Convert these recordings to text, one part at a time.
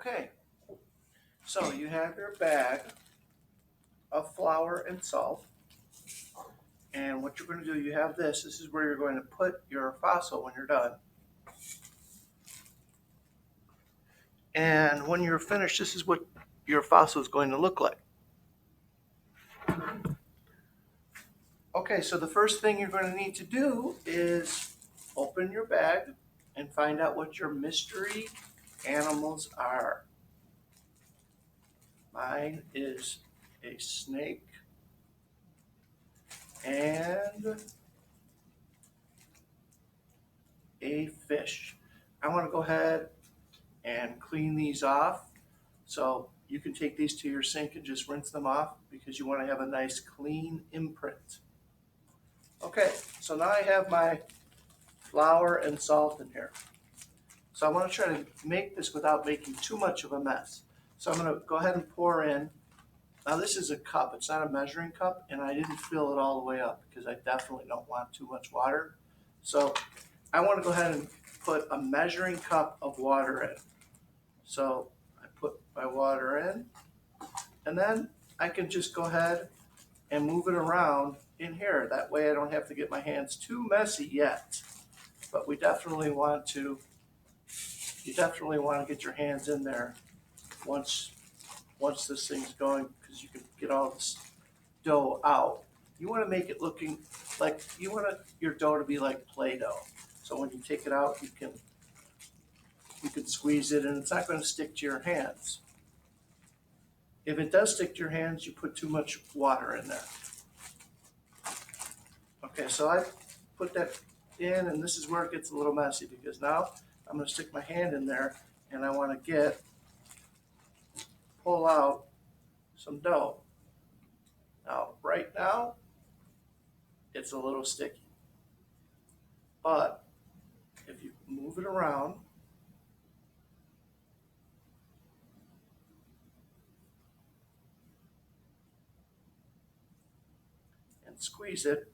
Okay, so you have your bag of flour and salt. And what you're going to do, you have this. This is where you're going to put your fossil when you're done. And when you're finished, this is what your fossil is going to look like. Okay, so the first thing you're going to need to do is open your bag and find out what your mystery animals are. Mine is a snake and a fish. I want to go ahead and clean these off. So you can take these to your sink and just rinse them off because you want to have a nice clean imprint. Okay, so now I have my flour and salt in here. So I want to try to make this without making too much of a mess. So I'm going to go ahead and pour in. Now this is a cup, it's not a measuring cup, and I didn't fill it all the way up because I definitely don't want too much water. So I want to go ahead and put a measuring cup of water in. So I put my water in, and then I can just go ahead and move it around in here. That way I don't have to get my hands too messy yet. But you definitely want to get your hands in there once this thing's going, because you can get all this dough out. You want to make it looking like your dough to be like Play-Doh. So when you take it out, you can squeeze it and it's not going to stick to your hands. If it does stick to your hands, you put too much water in there. Okay, so I put that in, and this is where it gets a little messy because now I'm going to stick my hand in there and I want to pull out some dough. Now, right now, it's a little sticky, but if you move it around, and squeeze it,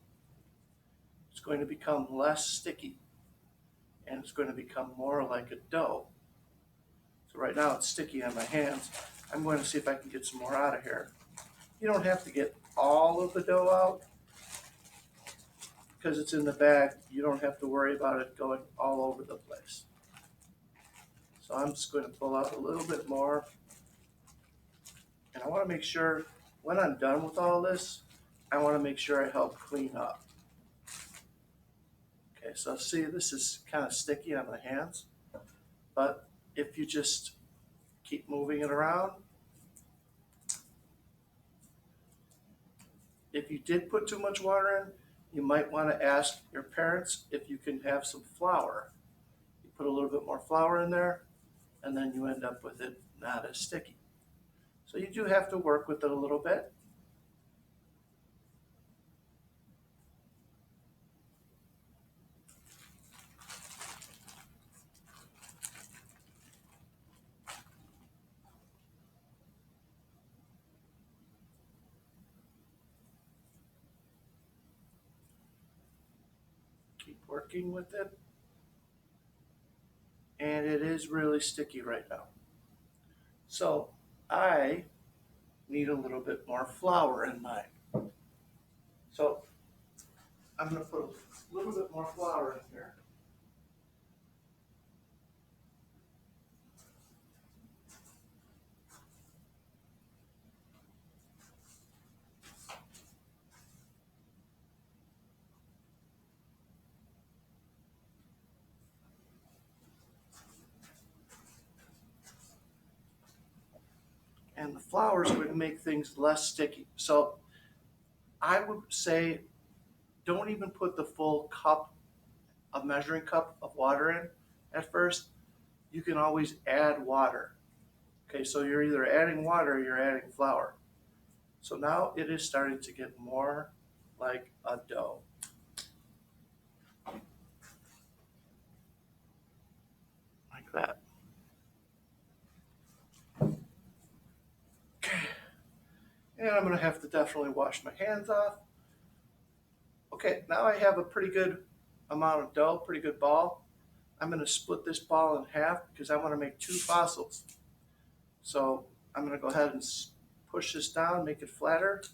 it's going to become less sticky and it's going to become more like a dough. So right now it's sticky on my hands. I'm going to see if I can get some more out of here. You don't have to get all of the dough out because it's in the bag. You don't have to worry about it going all over the place. So I'm just going to pull out a little bit more. And I want to make sure when I'm done with all this, I want to make sure I help clean up. Okay, so see, this is kind of sticky on my hands, but if you just keep moving it around, if you did put too much water in, you might want to ask your parents if you can have some flour. You put a little bit more flour in there, and then you end up with it not as sticky. So you do have to work with it a little bit. Keep working with it. And it is really sticky right now. So I need a little bit more flour in mine. So I'm going to put a little bit more flour in here. And the flour is going to make things less sticky. So I would say don't even put the full cup, a measuring cup of water in at first. You can always add water. Okay, so you're either adding water or you're adding flour. So now it is starting to get more like a dough. Like that. Okay. And I'm going to have to definitely wash my hands off. Okay, now I have a pretty good amount of dough, pretty good ball. I'm going to split this ball in half because I want to make two fossils. So I'm gonna go ahead and push this down, make it flatter.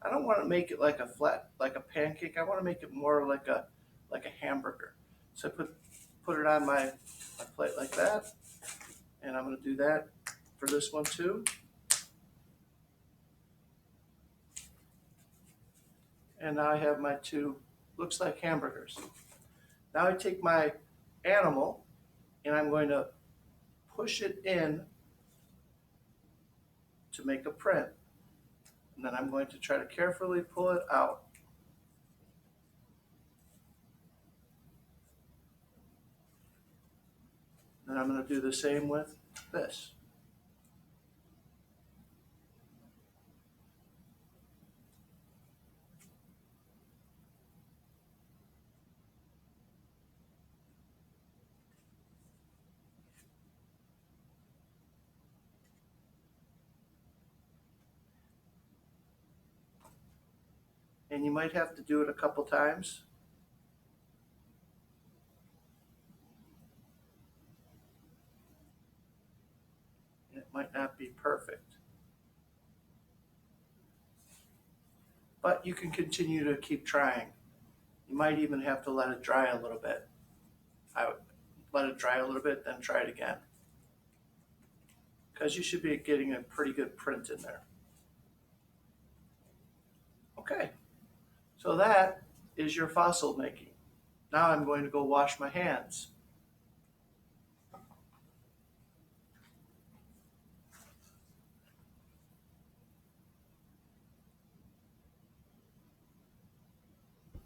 I don't want to make it like a flat, like a pancake. I want to make it more like a hamburger. So I put it on my plate like that, and I'm gonna do that for this one too. And now I have my two, looks like hamburgers. Now I take my animal and I'm going to push it in to make a print. And then I'm going to try to carefully pull it out. And I'm going to do the same with this. And you might have to do it a couple times. It might not be perfect. But you can continue to keep trying. You might even have to let it dry a little bit. I would let it dry a little bit, then try it again. Because you should be getting a pretty good print in there. Okay, so that is your fossil making. Now I'm going to go wash my hands.